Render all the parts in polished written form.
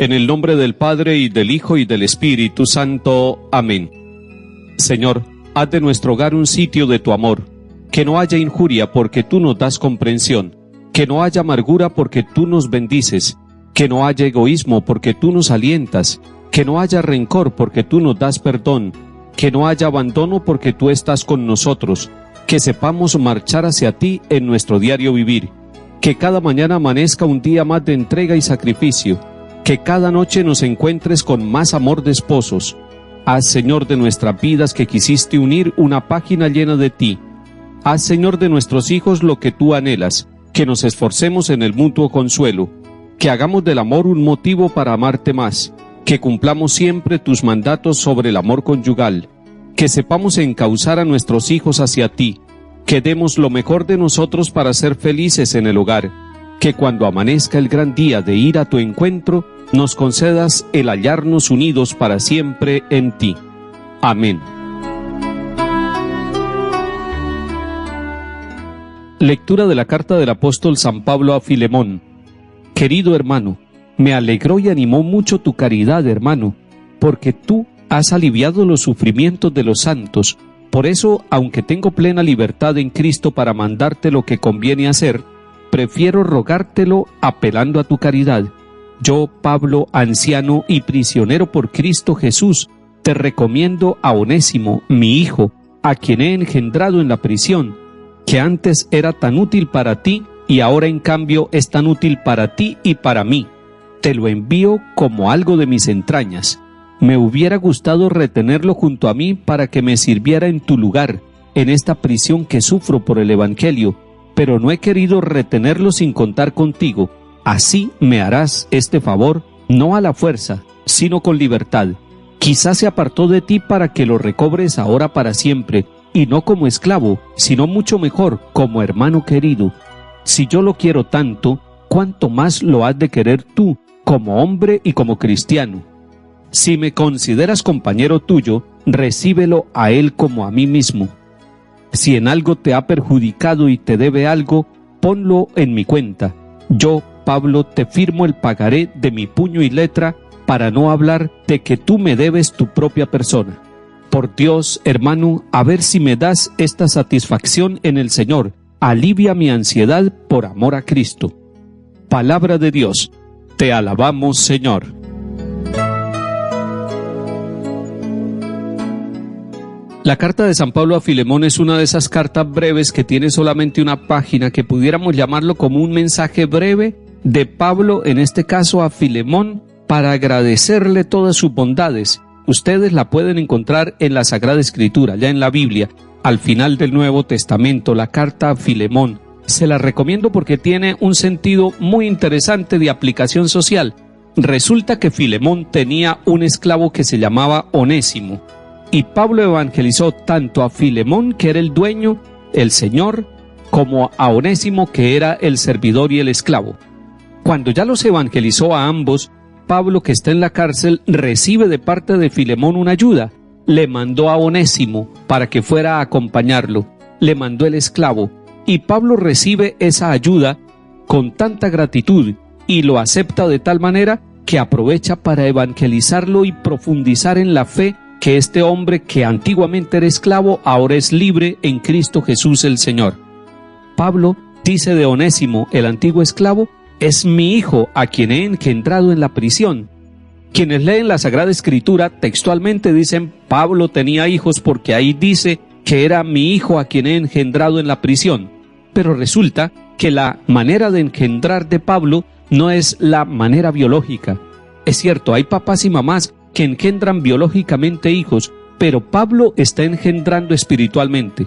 En el nombre del Padre, y del Hijo, y del Espíritu Santo. Amén. Señor, haz de nuestro hogar un sitio de tu amor. Que no haya injuria, porque tú nos das comprensión. Que no haya amargura, porque tú nos bendices. Que no haya egoísmo, porque tú nos alientas. Que no haya rencor, porque tú nos das perdón. Que no haya abandono, porque tú estás con nosotros. Que sepamos marchar hacia ti en nuestro diario vivir. Que cada mañana amanezca un día más de entrega y sacrificio. Que cada noche nos encuentres con más amor de esposos. Haz, Señor, de nuestras vidas que quisiste unir una página llena de ti. Haz, Señor, de nuestros hijos lo que tú anhelas, que nos esforcemos en el mutuo consuelo, que hagamos del amor un motivo para amarte más, que cumplamos siempre tus mandatos sobre el amor conyugal, que sepamos encauzar a nuestros hijos hacia ti, que demos lo mejor de nosotros para ser felices en el hogar, que cuando amanezca el gran día de ir a tu encuentro, nos concedas el hallarnos unidos para siempre en ti. Amén. Lectura de la carta del apóstol San Pablo a Filemón. Querido hermano, me alegró y animó mucho tu caridad, hermano, porque tú has aliviado los sufrimientos de los santos. Por eso, aunque tengo plena libertad en Cristo para mandarte lo que conviene hacer, prefiero rogártelo apelando a tu caridad. Yo, Pablo, anciano y prisionero por Cristo Jesús, te recomiendo a Onésimo, mi hijo, a quien he engendrado en la prisión, que antes era tan útil para ti y ahora en cambio es tan útil para ti y para mí. Te lo envío como algo de mis entrañas. Me hubiera gustado retenerlo junto a mí para que me sirviera en tu lugar, en esta prisión que sufro por el Evangelio, pero no he querido retenerlo sin contar contigo. Así me harás este favor, no a la fuerza, sino con libertad. Quizás se apartó de ti para que lo recobres ahora para siempre, y no como esclavo, sino mucho mejor, como hermano querido. Si yo lo quiero tanto, ¿cuánto más lo has de querer tú, como hombre y como cristiano? Si me consideras compañero tuyo, recíbelo a él como a mí mismo. Si en algo te ha perjudicado y te debe algo, ponlo en mi cuenta. Yo, Pablo, te firmo el pagaré de mi puño y letra, para no hablar de que tú me debes tu propia persona. Por Dios, hermano, a ver si me das esta satisfacción en el Señor. Alivia mi ansiedad por amor a Cristo. Palabra de Dios. Te alabamos, Señor. La carta de San Pablo a Filemón es una de esas cartas breves que tiene solamente una página, que pudiéramos llamarlo como un mensaje breve de Pablo, en este caso a Filemón, para agradecerle todas sus bondades. Ustedes la pueden encontrar en la Sagrada Escritura, ya en la Biblia, al final del Nuevo Testamento, la carta a Filemón. Se la recomiendo porque tiene un sentido muy interesante de aplicación social. Resulta que Filemón tenía un esclavo que se llamaba Onésimo, y Pablo evangelizó tanto a Filemón, que era el dueño, el señor, como a Onésimo, que era el servidor y el esclavo. Cuando ya los evangelizó a ambos, Pablo, que está en la cárcel, recibe de parte de Filemón una ayuda. Le mandó a Onésimo para que fuera a acompañarlo. Le mandó el esclavo. Y Pablo recibe esa ayuda con tanta gratitud y lo acepta de tal manera que aprovecha para evangelizarlo y profundizar en la fe que este hombre, que antiguamente era esclavo, ahora es libre en Cristo Jesús el Señor. Pablo dice de Onésimo, el antiguo esclavo: es mi hijo a quien he engendrado en la prisión. Quienes leen la Sagrada Escritura textualmente dicen Pablo tenía hijos, porque ahí dice que era mi hijo a quien he engendrado en la prisión. Pero resulta que la manera de engendrar de Pablo no es la manera biológica. Es cierto, hay papás y mamás que engendran biológicamente hijos, pero Pablo está engendrando espiritualmente.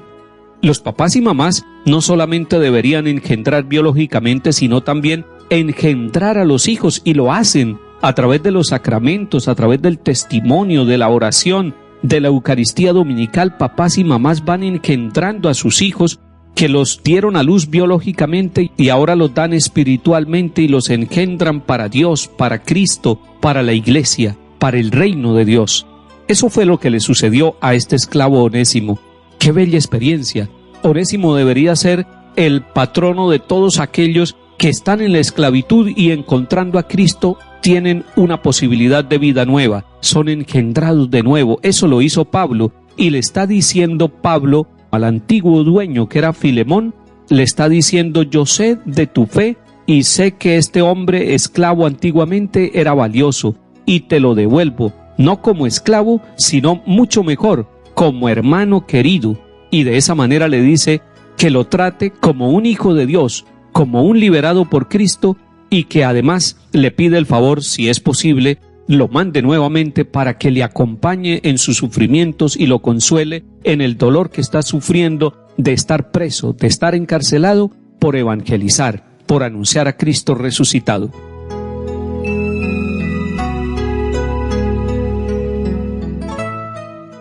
Los papás y mamás no solamente deberían engendrar biológicamente, sino también engendrar a los hijos, y lo hacen a través de los sacramentos, a través del testimonio, de la oración, de la Eucaristía dominical. Papás y mamás van engendrando a sus hijos que los dieron a luz biológicamente y ahora los dan espiritualmente y los engendran para Dios, para Cristo, para la Iglesia, para el reino de Dios. Eso fue lo que le sucedió a este esclavo Onésimo. ¡Qué bella experiencia! Onésimo debería ser el patrono de todos aquellos que están en la esclavitud y encontrando a Cristo tienen una posibilidad de vida nueva, son engendrados de nuevo. Eso lo hizo Pablo, y le está diciendo Pablo al antiguo dueño, que era Filemón, le está diciendo: yo sé de tu fe y sé que este hombre esclavo antiguamente era valioso, y te lo devuelvo, no como esclavo, sino mucho mejor, como hermano querido. Y de esa manera le dice que lo trate como un hijo de Dios, como un liberado por Cristo, y que además le pide el favor, si es posible, lo mande nuevamente para que le acompañe en sus sufrimientos y lo consuele en el dolor que está sufriendo de estar preso, de estar encarcelado por evangelizar, por anunciar a Cristo resucitado.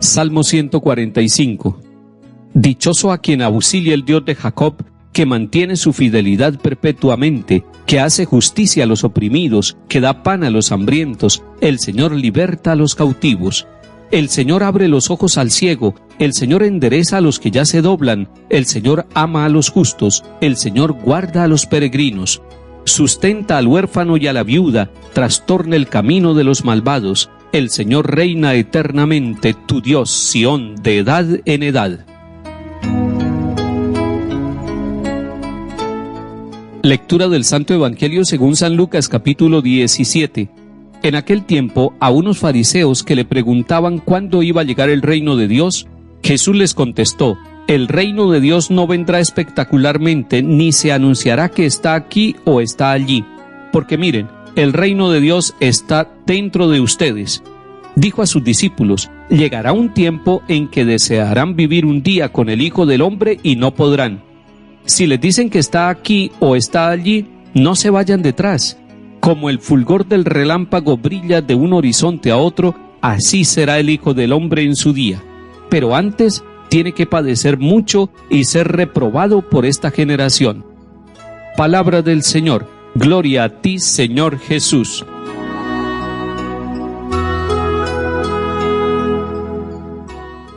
Salmo 145. Dichoso a quien auxilia el Dios de Jacob, que mantiene su fidelidad perpetuamente, que hace justicia a los oprimidos, que da pan a los hambrientos. El Señor liberta a los cautivos. El Señor abre los ojos al ciego, el Señor endereza a los que ya se doblan, el Señor ama a los justos, el Señor guarda a los peregrinos. Sustenta al huérfano y a la viuda, trastorna el camino de los malvados. El Señor reina eternamente, tu Dios, Sión, de edad en edad. Lectura del Santo Evangelio según San Lucas, capítulo 17. En aquel tiempo, a unos fariseos que le preguntaban cuándo iba a llegar el reino de Dios, Jesús les contestó: el reino de Dios no vendrá espectacularmente, ni se anunciará que está aquí o está allí. Porque miren, el reino de Dios está dentro de ustedes. Dijo a sus discípulos: llegará un tiempo en que desearán vivir un día con el Hijo del Hombre y no podrán. Si les dicen que está aquí o está allí, no se vayan detrás. Como el fulgor del relámpago brilla de un horizonte a otro, así será el Hijo del Hombre en su día. Pero antes tiene que padecer mucho y ser reprobado por esta generación. Palabra del Señor. Gloria a ti, Señor Jesús.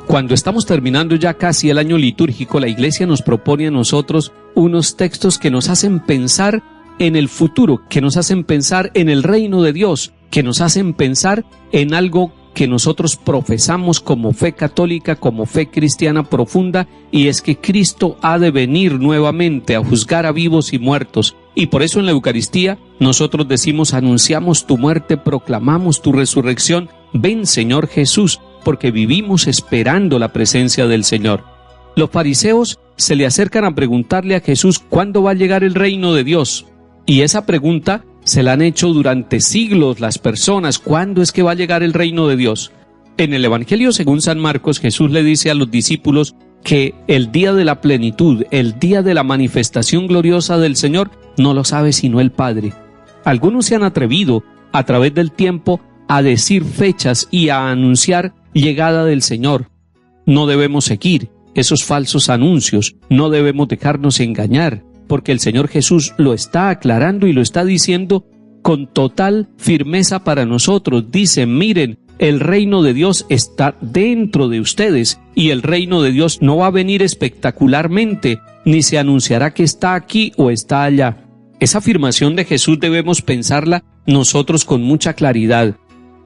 Cuando estamos terminando ya casi el año litúrgico, la Iglesia nos propone a nosotros unos textos que nos hacen pensar en el futuro, que nos hacen pensar en el reino de Dios, que nos hacen pensar en algo que nosotros profesamos como fe católica, como fe cristiana profunda, y es que Cristo ha de venir nuevamente a juzgar a vivos y muertos. Y por eso en la Eucaristía nosotros decimos: anunciamos tu muerte, proclamamos tu resurrección. Ven, Señor Jesús, porque vivimos esperando la presencia del Señor. Los fariseos se le acercan a preguntarle a Jesús cuándo va a llegar el reino de Dios. Y esa pregunta se la han hecho durante siglos las personas: ¿cuándo es que va a llegar el reino de Dios? En el Evangelio según San Marcos, Jesús le dice a los discípulos que el día de la plenitud, el día de la manifestación gloriosa del Señor, no lo sabe sino el Padre. Algunos se han atrevido a través del tiempo a decir fechas y a anunciar llegada del Señor. No debemos seguir esos falsos anuncios, no debemos dejarnos engañar, porque el Señor Jesús lo está aclarando y lo está diciendo con total firmeza para nosotros. Dice: miren, el reino de Dios está dentro de ustedes, y el reino de Dios no va a venir espectacularmente, ni se anunciará que está aquí o está allá. Esa afirmación de Jesús debemos pensarla nosotros con mucha claridad.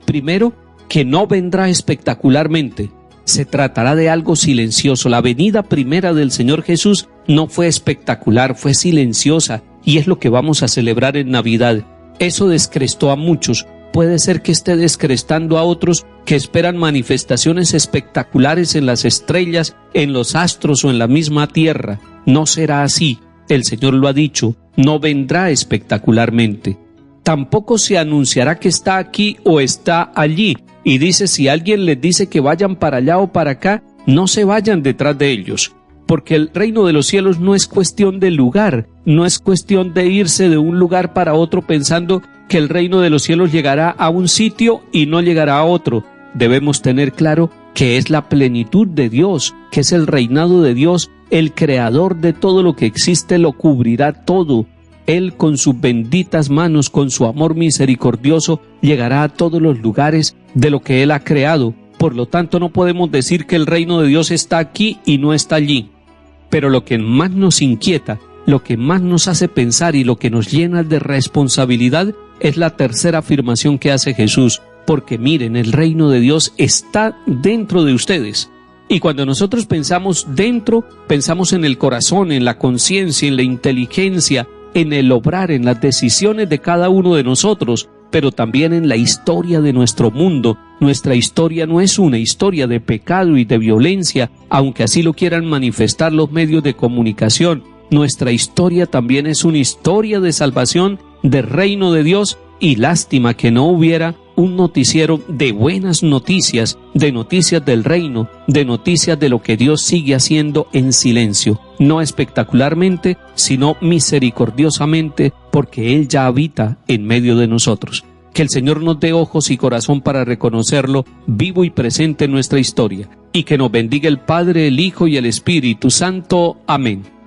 Primero, que no vendrá espectacularmente. Se tratará de algo silencioso. La venida primera del Señor Jesús no fue espectacular, fue silenciosa, y es lo que vamos a celebrar en Navidad. Eso descrestó a muchos. Puede ser que esté descrestando a otros que esperan manifestaciones espectaculares en las estrellas, en los astros o en la misma tierra. No será así. El Señor lo ha dicho, no vendrá espectacularmente. Tampoco se anunciará que está aquí o está allí. Y dice: si alguien les dice que vayan para allá o para acá, no se vayan detrás de ellos. Porque el reino de los cielos no es cuestión de lugar, no es cuestión de irse de un lugar para otro pensando que el reino de los cielos llegará a un sitio y no llegará a otro. Debemos tener claro que es la plenitud de Dios, que es el reinado de Dios. El creador de todo lo que existe lo cubrirá todo. Él, con sus benditas manos, con su amor misericordioso, llegará a todos los lugares de lo que Él ha creado. Por lo tanto, no podemos decir que el reino de Dios está aquí y no está allí. Pero lo que más nos inquieta lo que más nos hace pensar y lo que nos llena de responsabilidad es la tercera afirmación que hace Jesús, porque miren, el reino de Dios está dentro de ustedes. Y cuando nosotros pensamos dentro, pensamos en el corazón, en la conciencia, en la inteligencia, en el obrar, en las decisiones de cada uno de nosotros, pero también en la historia de nuestro mundo. Nuestra historia no es una historia de pecado y de violencia, aunque así lo quieran manifestar los medios de comunicación. Nuestra historia también es una historia de salvación, de reino de Dios, y lástima que no hubiera un noticiero de buenas noticias, de noticias del reino, de noticias de lo que Dios sigue haciendo en silencio, no espectacularmente, sino misericordiosamente, porque Él ya habita en medio de nosotros. Que el Señor nos dé ojos y corazón para reconocerlo vivo y presente en nuestra historia, y que nos bendiga el Padre, el Hijo y el Espíritu Santo. Amén.